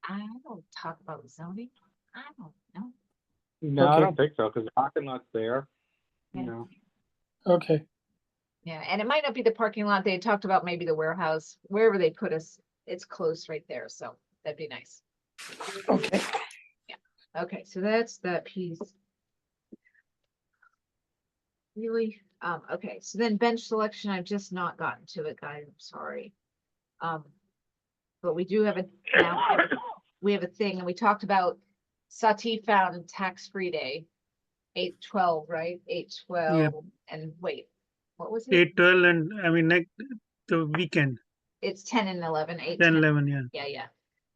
I don't talk about zoning. I don't know. No, I Okay. don't think so, because the parking lot's there. Yeah. Okay. Yeah, and it might not be the parking lot. They had talked about maybe the warehouse, wherever they put us. It's close right there, so that'd be nice. Okay. Okay, so that's that piece. Really? Okay, so then bench selection, I've just not gotten to it, guys, I'm sorry. But we do have we have a thing, and we talked about Sati found tax-free day, 8/12, right? 8/12, and wait, what was it? 8, 12, and I mean, next the weekend, It's 10 and 11, 8, 10, 10. 11, yeah. Yeah.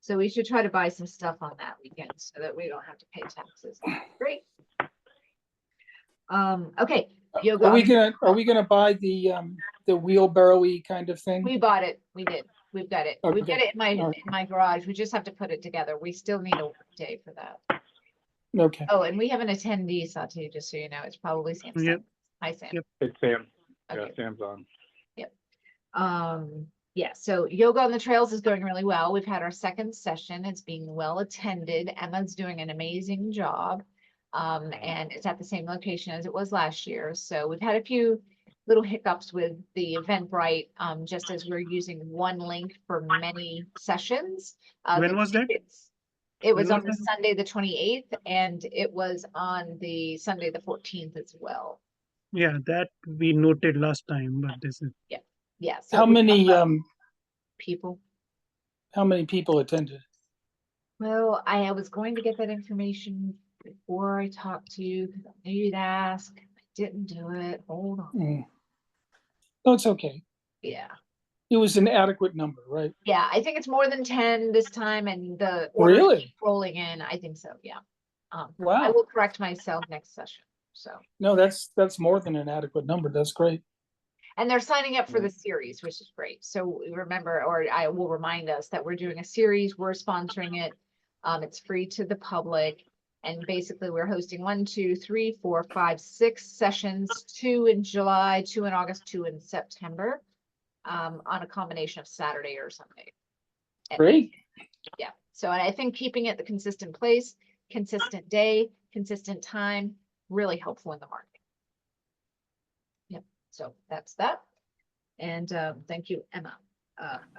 So we should try to buy some stuff on that weekend so that we don't have to pay taxes. Great. Okay, yoga. Are we gonna buy the wheelbarrow-y kind of thing? We bought it. We did. We've got it. We've got Okay. it in my All right. in my garage. We just have to put it together. We still need a work day for that. Okay. Oh, and we have an attendee, Sati, just so you know. It's probably Sam. Yep. Hi, Sam. Yep. It's Sam. Yeah, Okay. Sam's on. Yeah, so yoga on the trails is going really well. We've had our second session. It's being well attended. Emma's doing an amazing job. And it's at the same location as it was last year. So we've had a few little hiccups with the Eventbrite, just as we're using one link for many sessions. When was that? It was When on was the that? Sunday, the 28th, and it was on the Sunday, the 14th as well. Yeah, that we noted last time, but this is Yeah. So How we many have, people? attended? Well, I was going to get that information before I talked to you, because I knew you'd ask. I didn't do it. Hold on. Mm. No, it's okay. Yeah. It was an adequate number, right? Yeah, I think it's more than 10 this time, and the orders Really? keep rolling in. I think so, yeah. I Wow. will correct myself next session, so. No, that's more than an adequate number. That's great. And they're signing up for the series, which is great. So remember, or I will remind us that we're doing a series, we're sponsoring it. It's free to the public. And basically we're hosting 1, 2, 3, 4, 5, 6 sessions, 2 in July, 2 in August, 2 in September, on a combination of Saturday or Sunday. And Great. yeah, so I think keeping it the consistent place, consistent day, consistent time, really helpful in the market. Yep, so that's that. And thank you, Emma.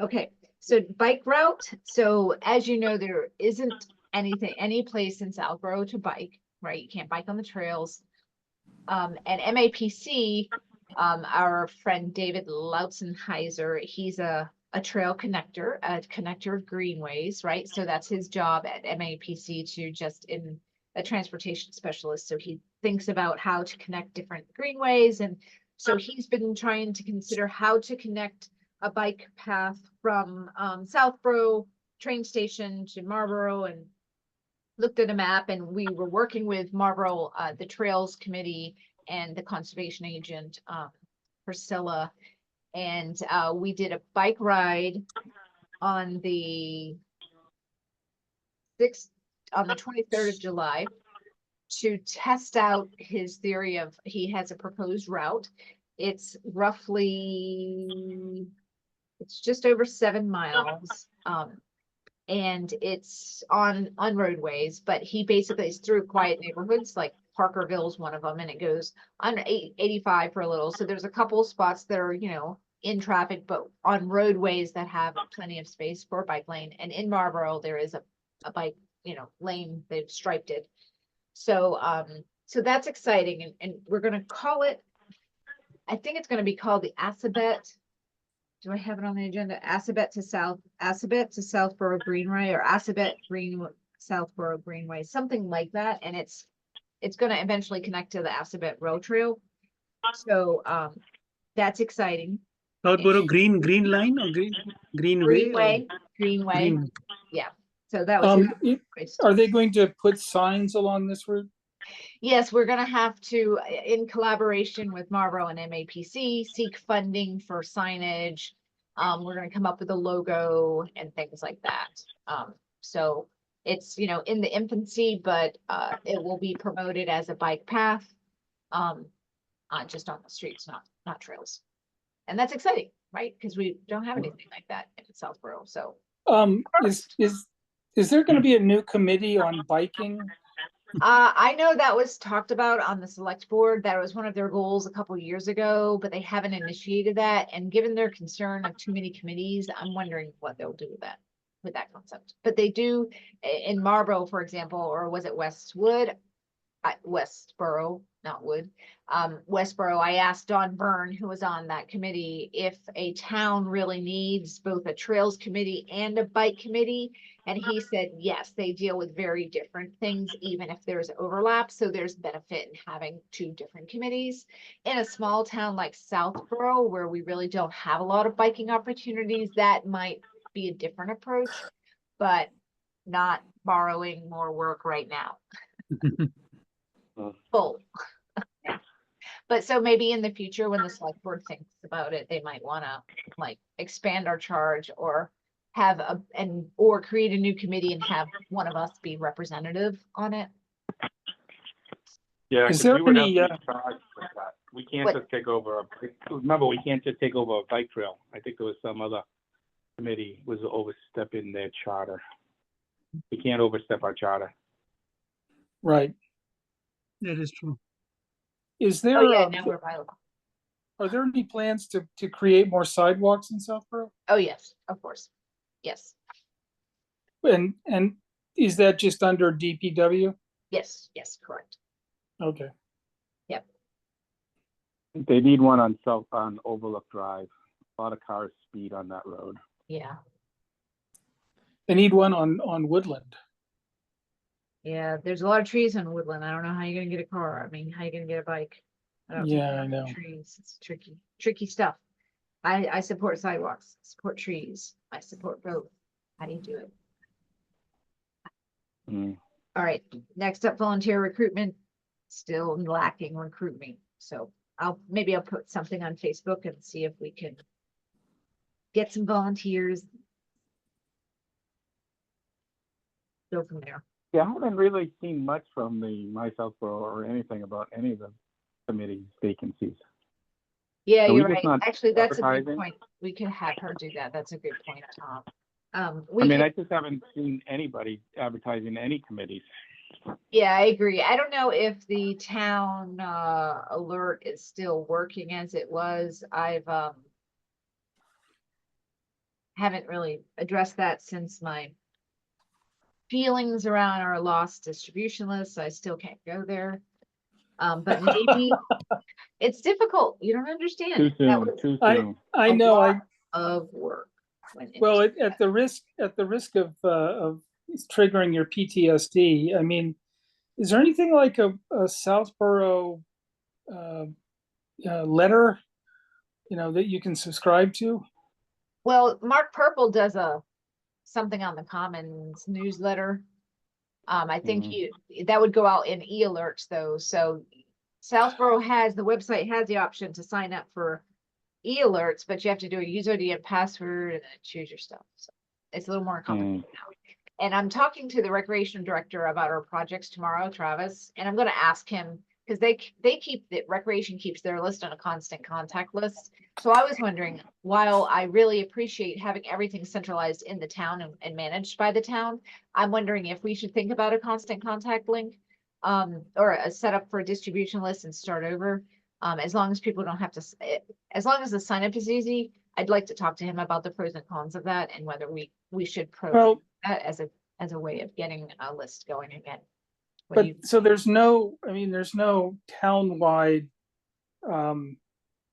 Okay, so bike route. So as you know, there isn't any place in Southborough to bike, right? You can't bike on the trails. And MAPC, our friend David Lautzenheiser, he's a trail connector, a connector of greenways, right? So that's his job at MAPC, to just in a transportation specialist. So he thinks about how to connect different greenways. And so he's been trying to consider how to connect a bike path from Southborough train station to Marlborough, and looked at a map, and we were working with Marlborough, the Trails Committee and the conservation agent, Priscilla, and we did a bike ride on the 23rd of July to test out his theory of, he has a proposed route. It's just over 7 miles. And it's on roadways, but he basically is through quiet neighborhoods, like Parkerville is one of them, and it goes on 85 for a little. So there's a couple of spots that are, in traffic, but on roadways that have plenty of space for a bike lane. And in Marlborough, there is a bike, lane, they've striped it. So, so that's exciting. And we're going to call it, I think it's going to be called the Assabet. Do I have it on the agenda? Assabet to Southborough Greenway, or Southborough Greenway, something like that. And it's going to eventually connect to the Assabet Rail Trail. So that's exciting. Southborough green line or greenway or Greenway. green. Yeah. So that was Are they going to put signs along this route? Yes, we're going to have to, in collaboration with Marlborough and MAPC, seek funding for signage. We're going to come up with a logo and things like that. So it's, in the infancy, but it will be promoted as a bike path, just on the streets, not trails. And that's exciting, right? Because we don't have anything like that in Southborough. So is there going to be a new committee on biking? I know that was talked about on the select board. That was one of their goals a couple of years ago, but they haven't initiated that. And given their concern of too many committees, I'm wondering what they'll do with that concept. But they do in Marlborough, for example, or was it Westborough? not would. Westboro, I asked Don Byrne, who was on that committee, if a town really needs both a trails committee and a bike committee. And he said, yes, they deal with very different things, even if there's overlap. So there's benefit in having two different committees. In a small town like Southborough, where we really don't have a lot of biking opportunities, that might be a different approach, but not borrowing more work right now. Full. But so maybe in the future, when the select board thinks about it, they might want to like expand our charge or have or create a new committee and have one of us be representative on it. Yeah, Is 'cause there we would have any, to be charged with that. We can't What? just take over remember, we can't just take over a bike trail. I think there was some other committee was overstepping their charter. We can't overstep our charter. right? That is true. Is there, Oh yeah, now we're bylaw. are there any plans to create more sidewalks in Southborough? Oh yes, of course. Yes, And is that just under DPW? yes, correct. Okay. They need one on Overlook Drive. A lot of cars speed on that road. Yeah, They need one on Woodland. yeah. There's a lot of trees in Woodland. I don't know how you're gonna get a car. I mean, how you gonna get a bike? I don't Yeah, I know. Trees. It's tricky stuff. I support sidewalks, support trees. I support both. How do you do it? Mm. All right, next up, volunteer recruitment, still lacking recruitment. So I'll put something on Facebook and see if we can get some volunteers. Go from there. Yeah, I haven't really seen much from the My Southborough or anything about any of the committee vacancies. Yeah, Are we you're just right. not Actually, that's a good advertising? point. We could have her do that. That's a good point, Tom. I just haven't seen anybody advertising any committees. Yeah, I agree. I don't know if the town alert is still working as it was. I've haven't really addressed that since my feelings around our lost distribution list. I still can't go there. But maybe it's difficult. You don't understand. Too That soon, was too I soon. I a know. lot of work. Well, at the risk of triggering your PTSD, I mean, is there anything like a Southborough letter, that you can subscribe to? Well, Mark Purple does something on the Commons newsletter. I think that would go out in e-alerts though. So Southborough the website has the option to sign up for e-alerts, but you have to do a user ID and password and then choose your stuff. So it's a little more complicated now. And I'm talking to the recreation director about our projects tomorrow, Travis, and I'm going to ask him because recreation keeps their list on a constant contact list. So I was wondering, while I really appreciate having everything centralized in the town and managed by the town, I'm wondering if we should think about a constant contact link, or a setup for a distribution list and start over. As long as people don't have to, as long as the sign up is easy, I'd like to talk to him about the pros and cons of that and whether we should program that as a way of getting a list going again. So there's no townwide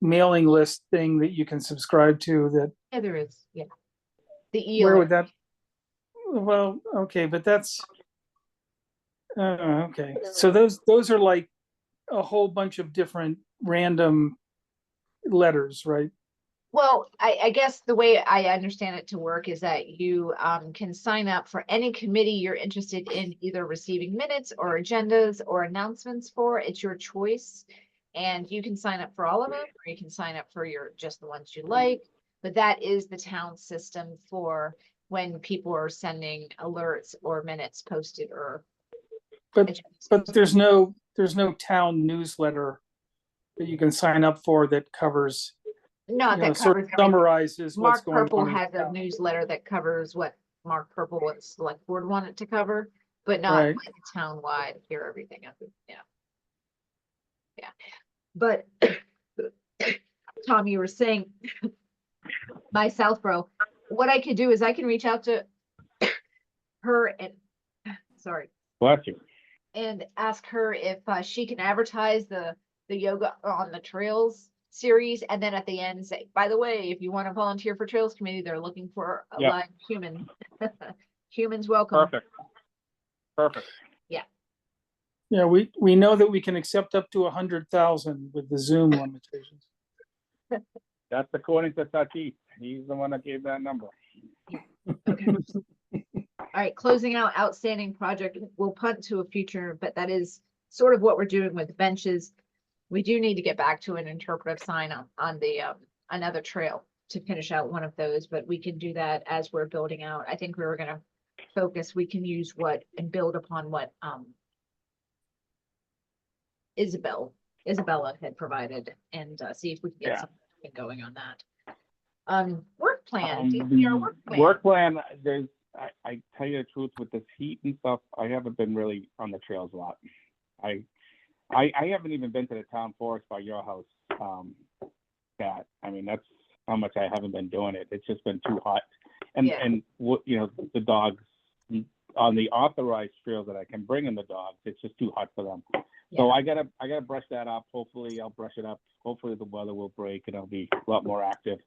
mailing list thing that you can subscribe to that. Yeah, there is. Yeah. The Where EO. would that? Well, okay, but that's okay. So those are like a whole bunch of different random letters, right? Well, I guess the way I understand it to work is that you can sign up for any committee you're interested in, either receiving minutes or agendas or announcements for. It's your choice. And you can sign up for all of them, or you can sign up for just the ones you like. But that is the town system for when people are sending alerts or minutes posted or. But there's no town newsletter that you can sign up for that covers. Not that sort covers of summarizes what's Mark going Purple on. has a newsletter that covers what Mark Purple, what the select board wanted to cover, but not Right. like townwide, here, everything. Yeah. Yeah. But Tom, you were saying my Southborough, what I could do is I can reach out to her and, sorry. Bless you. and ask her if she can advertise the yoga on the trails series, and then at the end say, by the way, if you want to volunteer for Trails Committee, they're looking for a Yep. live human. Humans welcome. Perfect. Perfect. Yeah, we know that we can accept up to 100,000 with the Zoom limitations. That's according to Satish. He's the one that gave that number. All right, closing out outstanding project, we'll punt to a future, but that is sort of what we're doing with benches. We do need to get back to an interpretive sign on the another trail to finish out one of those, but we can do that as we're building out. I think we were gonna focus, we can use what and build upon what Isabella had provided and see if we can get Yeah. something going on that. Work plan, DCR work plan. Work plan, I tell you the truth, with this heat and stuff, I haven't been really on the trails a lot. I haven't even been to the town forest by your house. I mean, that's how much I haven't been doing it. It's just been too hot. And, Yeah. and what, you know, the dogs on the authorized trails that I can bring in the dogs, it's just too hot for them. So I gotta brush that up. Hopefully I'll brush it up. Hopefully the weather will break and I'll be a lot more active.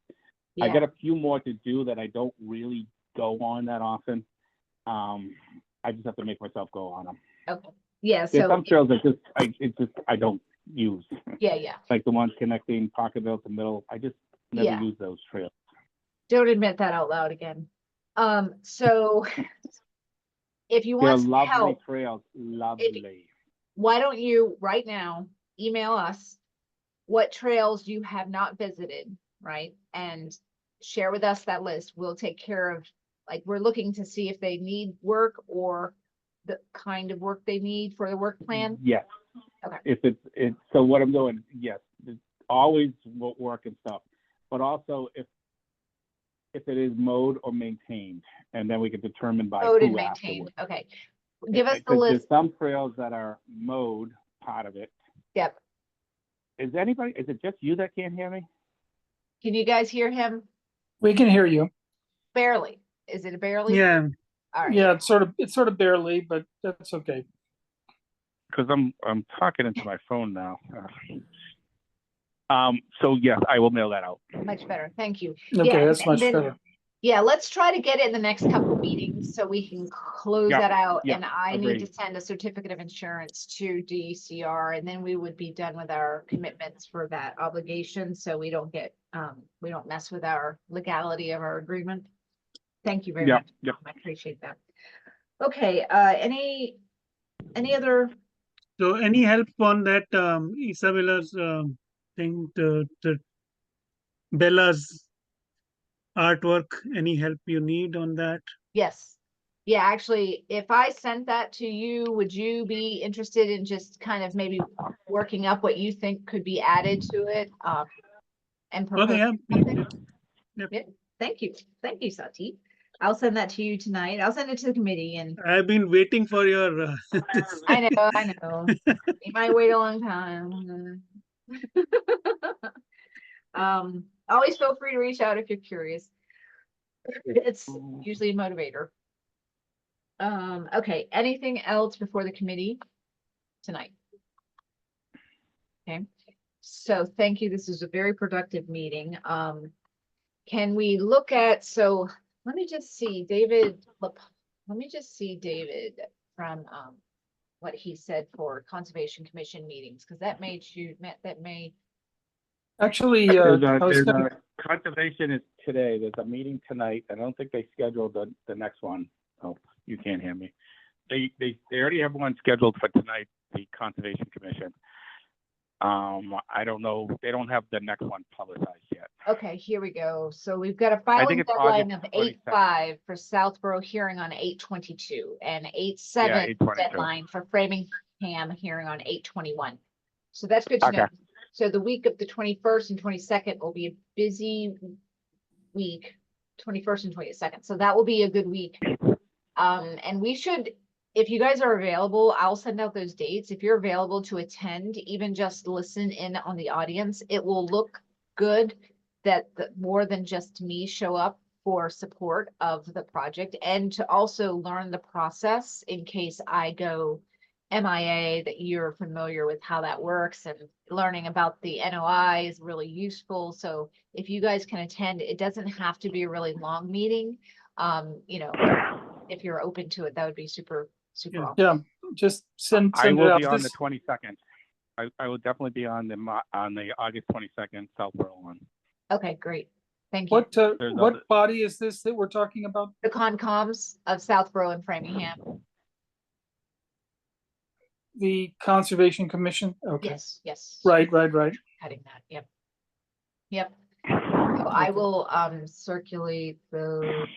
I got a few more to do that I don't really go on that often. I just have to make myself go on them. Okay. Yeah, There's so some trails that I don't use. yeah. Like the ones connecting Pocketville to Middle. I just never Yeah. use those trails. Don't admit that out loud again. So if you They're want some lovely help, trails. Lovely. why don't you right now email us what trails you have not visited, right? And share with us that list. We'll take care of, like, we're looking to see if they need work or the kind of work they need for the work plan. Yes. Okay. If it's so what I'm doing, yes, it's always work and stuff, but also if it is mowed or maintained, and then we can determine by Mowed and who maintained. afterwards. Okay. Give us the Because list. there's some trails that are mowed, part of it. Yep. Is it just you that can't hear me? Can you guys hear him? We can hear you. Barely. Is it a barely? Yeah, All right. Yeah, it's sort of barely, but that's okay. Because I'm talking into my phone now. So yes, I will mail that out. Much better. Thank you. Okay, Yeah, that's and much then- better. Yeah, let's try to get it in the next couple of meetings so we can close Yeah, that out. yeah, And I need to agreed. send a certificate of insurance to DCR, and then we would be done with our commitments for that obligation. So we don't get, we don't mess with our legality of our agreement. Thank you very Yeah, much. yeah. I appreciate that. Okay, any other, so any help on that Isabella's thing, the Bella's artwork, any help you need on that? yes. Yeah, actually, if I sent that to you, would you be interested in just kind of maybe working up what you think could be added to it? And propose Okay, yeah, something? Yep. Yeah, thank you, Sati. I'll send that to you tonight. I'll send it to the committee, and I've been waiting for your this. I know. You might wait a long time. Always feel free to reach out if you're curious. It's usually a motivator. Okay, anything else before the committee tonight? Okay, so thank you. This is a very productive meeting. Can we look at, so let me just see David, let me just see David from what he said for Conservation Commission meetings, because that may Actually, Conservation is today. There's a meeting tonight. I don't think they scheduled the next one. Oh, you can't hear me. They already have one scheduled for tonight, the Conservation Commission. I don't know. They don't have the next one publicized yet. Okay, here we go. So we've got a think filing it's deadline August of 22nd. 8/5 for Southborough hearing on 8/22 and 8/7 8/22. deadline for Framingham hearing on 8/21. So that's good to know. Okay. So the week of the 21st and 22nd will be a busy week, 21st and 22nd. So that will be a good week. And we should, if you guys are available, I'll send out those dates. If you're available to attend, even just listen in on the audience, it will look good that more than just me show up for support of the project, and to also learn the process in case I go MIA, that you're familiar with how that works, and learning about the NOI is really useful. So if you guys can attend, it doesn't have to be a really long meeting. You know, if you're open to it, that would be super, super Yeah. awesome. Yeah, just send I it will out. be on the This- 22nd. I will definitely be on the August 22nd Southborough one. Okay, great. Thank you. There's What other- body is this that we're talking about? The Concoms of Southborough and Framingham. The Conservation Commission? Okay, Yes, yes. right. Cutting that, yep. Yep. So I will circulate those.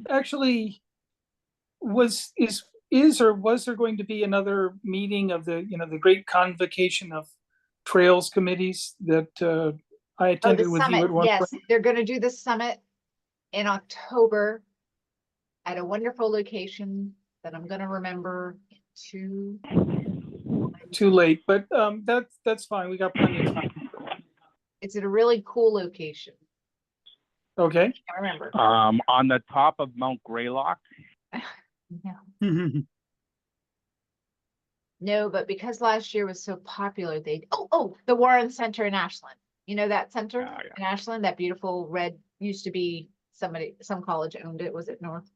Actually, was there going to be another meeting of the, the great convocation of trails committees that I Oh, the attended with you summit, at one yes, point? they're gonna do the summit in October at a wonderful location that I'm gonna remember to. Too late, but that's fine. We got plenty of time. It's at a really cool location. Okay, I remember. on the top of Mount Greylock. No. No, but because last year was so popular, the Warren Center in Ashland. You know that center Oh, yeah. in Ashland, that beautiful red, used to be some college owned it. Was it North?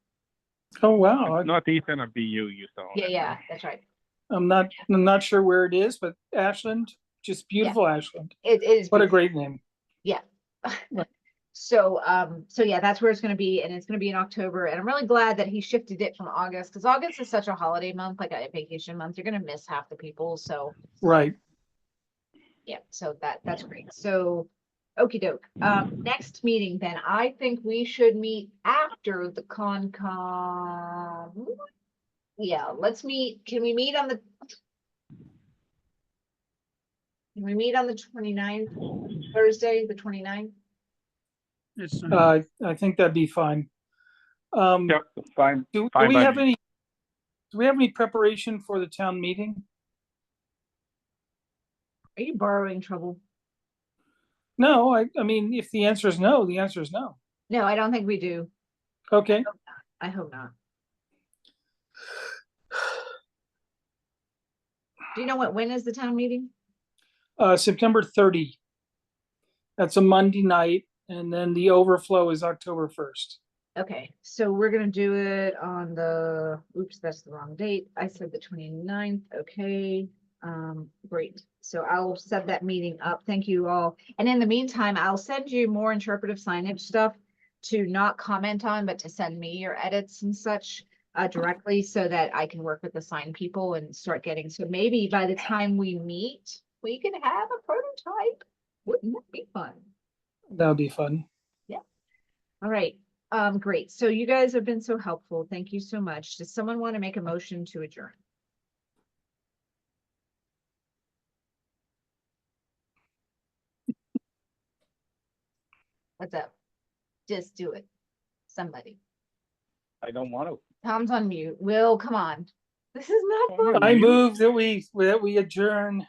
oh wow, Northeastern of BU used to own it. Yeah, that's right. I'm not sure where it is, but Ashland, just beautiful Ashland. It is. What a beautiful. great name. Yeah. Right. So yeah, that's where it's gonna be, and it's gonna be in October, and I'm really glad that he shifted it from August, because August is such a holiday month, like a vacation month. You're gonna miss half the people, so Right. yeah, so that's great. So okey doke. Next meeting, then I think we should meet after the Concom. Yeah, let's meet. Can we meet on the 29th, Thursday, the 29th? It's I think that'd be fine. Yep, fine. Do Fine we by have me. any preparation for the town meeting? Are you borrowing trouble? No, I mean, if the answer is no, the answer is no. No, I don't think we do. Okay, I hope not. Do you know when is the town meeting? September 30. That's a Monday night, and then the overflow is October 1st. Okay, so we're gonna do it on the, oops, that's the wrong date. I said the 29th. Okay. Great. So I'll set that meeting up. Thank you all. And in the meantime, I'll send you more interpretive signage stuff to not comment on, but to send me your edits and such directly, so that I can work with the sign people and start getting, so maybe by the time we meet, we can have a prototype. Wouldn't that be fun? That would be fun. All right, great. So you guys have been so helpful. Thank you so much. Does someone want to make a motion to adjourn? What's up? Just do it. Somebody. I don't want to. Tom's on mute. Will, come on. This is not Come fun. on. I move that we adjourn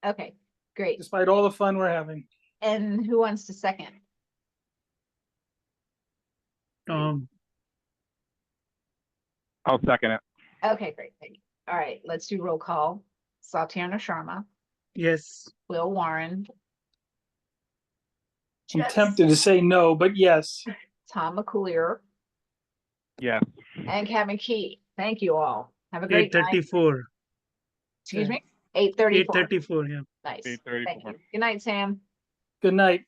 Okay, great. despite all the fun we're having. And who wants to second? um I'll second it. Okay, great. Thank you. All right, let's do roll call. Satyana Sharma, yes. Will Warren. I'm Just tempted to say no, but yes. Tom McCoolier Yeah. and Kat McKee. Thank you all. Have a great night. 8:34. Excuse me? 8:34. 8:34. Yeah. Nice. 8:34. Thank you. Good night, Sam. Good night.